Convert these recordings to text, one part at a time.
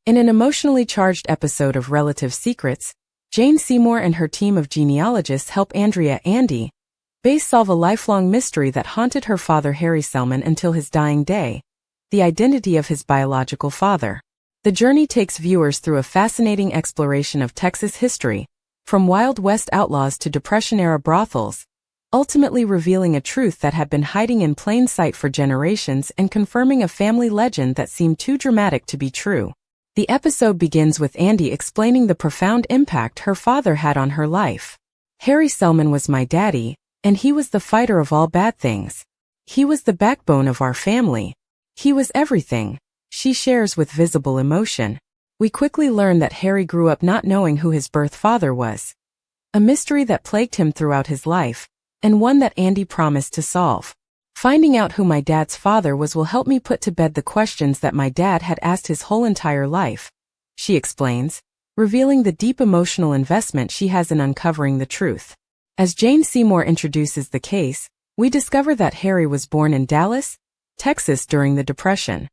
In an emotionally charged episode of Relative Secrets, Jane Seymour and her team of genealogists help Andrea Andy Bass solve a lifelong mystery that haunted her father Harry Selman until his dying day, the identity of his biological father. The journey takes viewers through a fascinating exploration of Texas history, from Wild West outlaws to Depression-era brothels, ultimately revealing a truth that had been hiding in plain sight for generations and confirming a family legend that seemed too dramatic to be true. The episode begins with Andy explaining the profound impact her father had on her life. "Harry Selman was my daddy, and he was the fighter of all bad things. He was the backbone of our family. He was everything," she shares with visible emotion. We quickly learn that Harry grew up not knowing who his birth father was, a mystery that plagued him throughout his life, and one that Andy promised to solve. "Finding out who my dad's father was will help me put to bed the questions that my dad had asked his whole entire life," she explains, revealing the deep emotional investment she has in uncovering the truth. As Jane Seymour introduces the case, we discover that Harry was born in Dallas, Texas during the Depression.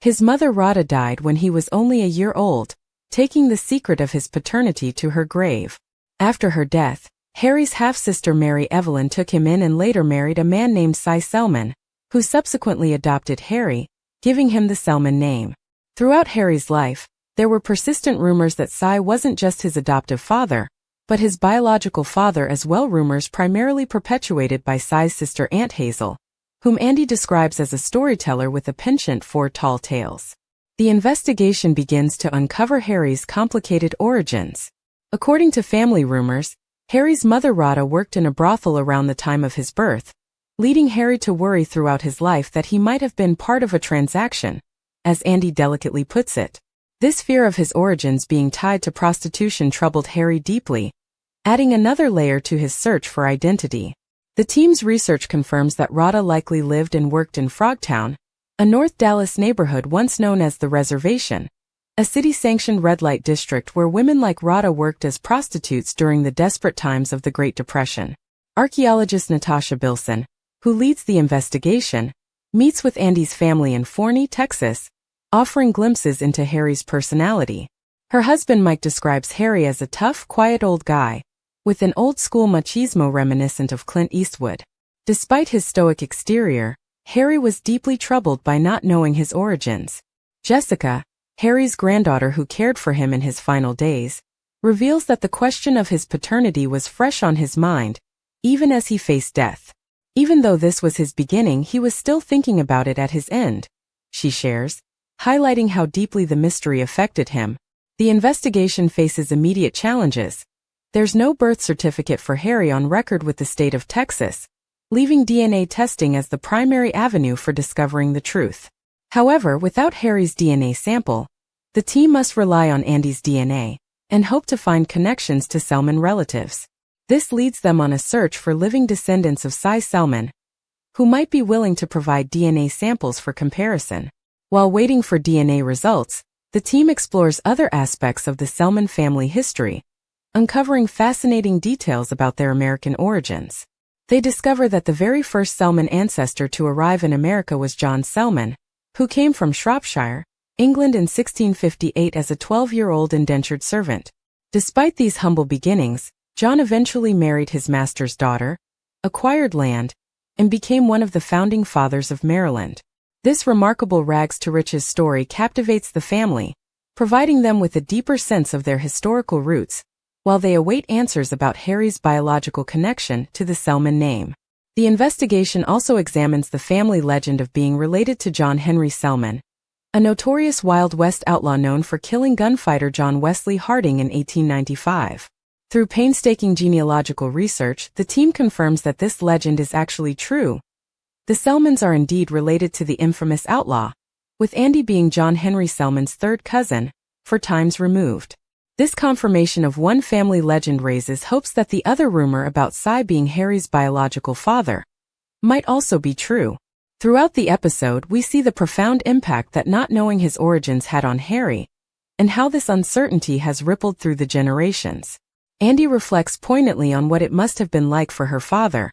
His mother Rhoda died when he was only a year old, taking the secret of his paternity to her grave. After her death, Harry's half-sister Mary Evelyn took him in and later married a man named Cy Selman, who subsequently adopted Harry, giving him the Selman name. Throughout Harry's life, there were persistent rumors that Cy wasn't just his adoptive father, but his biological father as well, rumors primarily perpetuated by Cy's sister Aunt Hazel, whom Andy describes as a storyteller with a penchant for tall tales. The investigation begins to uncover Harry's complicated origins. According to family rumors, Harry's mother Rhoda worked in a brothel around the time of his birth, leading Harry to worry throughout his life that he might have been part of a transaction, as Andy delicately puts it. This fear of his origins being tied to prostitution troubled Harry deeply, adding another layer to his search for identity. The team's research confirms that Rhoda likely lived and worked in Frogtown, a North Dallas neighborhood once known as the Reservation, a city-sanctioned red light district where women like Rhoda worked as prostitutes during the desperate times of the Great Depression. Archaeologist Natasha Bilson, who leads the investigation, meets with Andy's family in Forney, Texas, offering glimpses into Harry's personality. Her husband Mike describes Harry as a tough, quiet old guy, with an old-school machismo reminiscent of Clint Eastwood. Despite his stoic exterior, Harry was deeply troubled by not knowing his origins. Jessica, Harry's granddaughter who cared for him in his final days, reveals that the question of his paternity was fresh on his mind, even as he faced death. Even though this was his beginning, he was still thinking about it at his end, she shares, highlighting how deeply the mystery affected him. The investigation faces immediate challenges. There's no birth certificate for Harry on record with the state of Texas, leaving DNA testing as the primary avenue for discovering the truth. However, without Harry's DNA sample, the team must rely on Andy's DNA and hope to find connections to Selman relatives. This leads them on a search for living descendants of Cy Selman, who might be willing to provide DNA samples for comparison. While waiting for DNA results, the team explores other aspects of the Selman family history, uncovering fascinating details about their American origins. They discover that the very first Selman ancestor to arrive in America was John Selman, who came from Shropshire, England in 1658 as a 12-year-old indentured servant. Despite these humble beginnings, John eventually married his master's daughter, acquired land, and became one of the founding fathers of Maryland. This remarkable rags-to-riches story captivates the family, providing them with a deeper sense of their historical roots, while they await answers about Harry's biological connection to the Selman name. The investigation also examines the family legend of being related to John Henry Selman, a notorious Wild West outlaw known for killing gunfighter John Wesley Harding in 1895. Through painstaking genealogical research, the team confirms that this legend is actually true. The Selmans are indeed related to the infamous outlaw, with Andy being John Henry Selman's third cousin, 4 times removed. This confirmation of one family legend raises hopes that the other rumor about Cy being Harry's biological father might also be true. Throughout the episode, we see the profound impact that not knowing his origins had on Harry, and how this uncertainty has rippled through the generations. Andy reflects poignantly on what it must have been like for her father.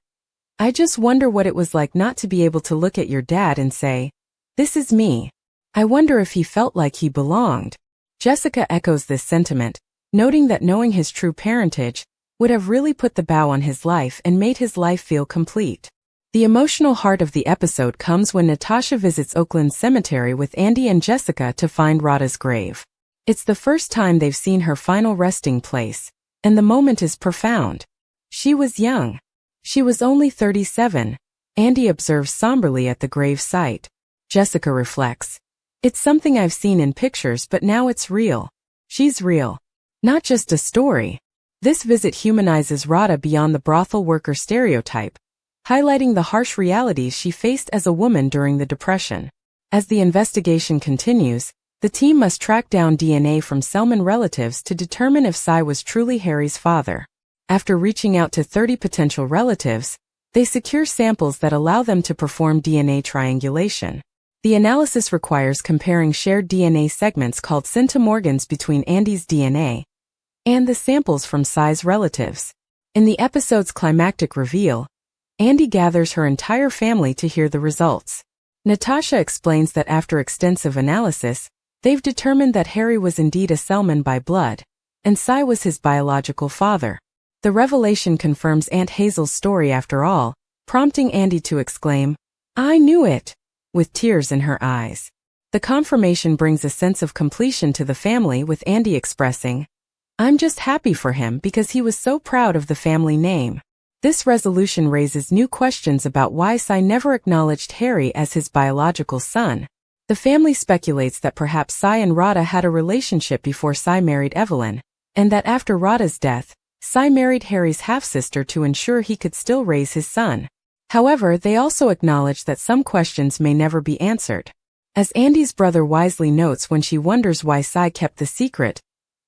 "I just wonder what it was like not to be able to look at your dad and say, 'This is me.' I wonder if he felt like he belonged." Jessica echoes this sentiment, noting that knowing his true parentage would have really put the bow on his life and made his life feel complete. The emotional heart of the episode comes when Natasha visits Oakland Cemetery with Andy and Jessica to find Radha's grave. It's the first time they've seen her final resting place, and the moment is profound. She was young. She was only 37, Andy observes somberly at the grave site. Jessica reflects. It's something I've seen in pictures, but now it's real. She's real. Not just a story. This visit humanizes Radha beyond the brothel worker stereotype, highlighting the harsh realities she faced as a woman during the Depression. As the investigation continues, the team must track down DNA from Selman relatives to determine if Sai was truly Harry's father. After reaching out to 30 potential relatives, they secure samples that allow them to perform DNA triangulation. The analysis requires comparing shared DNA segments called centimorgans between Andy's DNA and the samples from Sai's relatives. In the episode's climactic reveal, Andy gathers her entire family to hear the results. Natasha explains that after extensive analysis, they've determined that Harry was indeed a Selman by blood, and Sai was his biological father. The revelation confirms Aunt Hazel's story after all, prompting Andy to exclaim, "I knew it!" with tears in her eyes. The confirmation brings a sense of completion to the family, with Andy expressing, "I'm just happy for him because he was so proud of the family name." This resolution raises new questions about why Sai never acknowledged Harry as his biological son. The family speculates that perhaps Sai and Radha had a relationship before Sai married Evelyn, and that after Radha's death, Sai married Harry's half-sister to ensure he could still raise his son. However, they also acknowledge that some questions may never be answered. As Andy's brother wisely notes when she wonders why Sai kept the secret,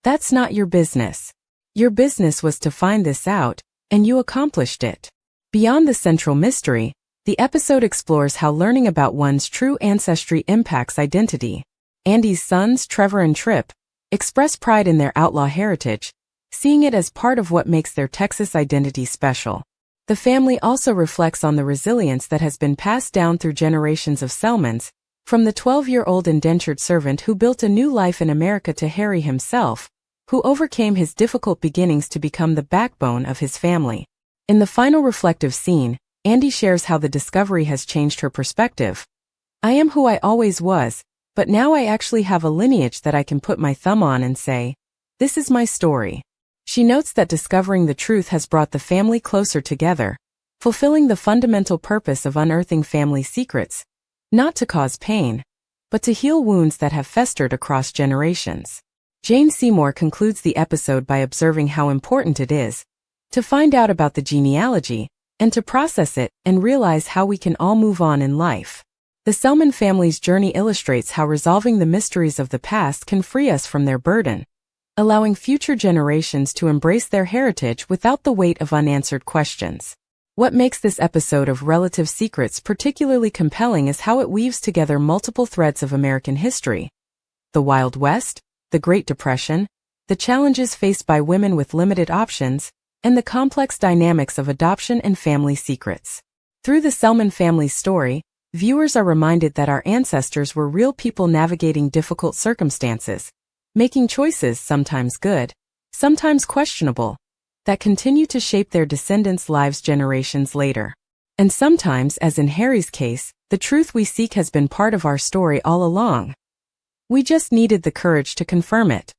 "That's not your business. Your business was to find this out, and you accomplished it." Beyond the central mystery, the episode explores how learning about one's true ancestry impacts identity. Andy's sons, Trevor and Tripp, express pride in their outlaw heritage, seeing it as part of what makes their Texas identity special. The family also reflects on the resilience that has been passed down through generations of Selmans, from the 12-year-old indentured servant who built a new life in America to Harry himself, who overcame his difficult beginnings to become the backbone of his family. In the final reflective scene, Andy shares how the discovery has changed her perspective. "I am who I always was, but now I actually have a lineage that I can put my thumb on and say, this is my story." She notes that discovering the truth has brought the family closer together, fulfilling the fundamental purpose of unearthing family secrets, not to cause pain, but to heal wounds that have festered across generations. Jane Seymour concludes the episode by observing how important it is to find out about the genealogy, and to process it and realize how we can all move on in life. The Selman family's journey illustrates how resolving the mysteries of the past can free us from their burden, allowing future generations to embrace their heritage without the weight of unanswered questions. What makes this episode of Relative Secrets particularly compelling is how it weaves together multiple threads of American history: the Wild West, the Great Depression, the challenges faced by women with limited options, and the complex dynamics of adoption and family secrets. Through the Selman family's story, viewers are reminded that our ancestors were real people navigating difficult circumstances, making choices sometimes good, sometimes questionable, that continue to shape their descendants' lives generations later. And sometimes, as in Harry's case, the truth we seek has been part of our story all along. We just needed the courage to confirm it.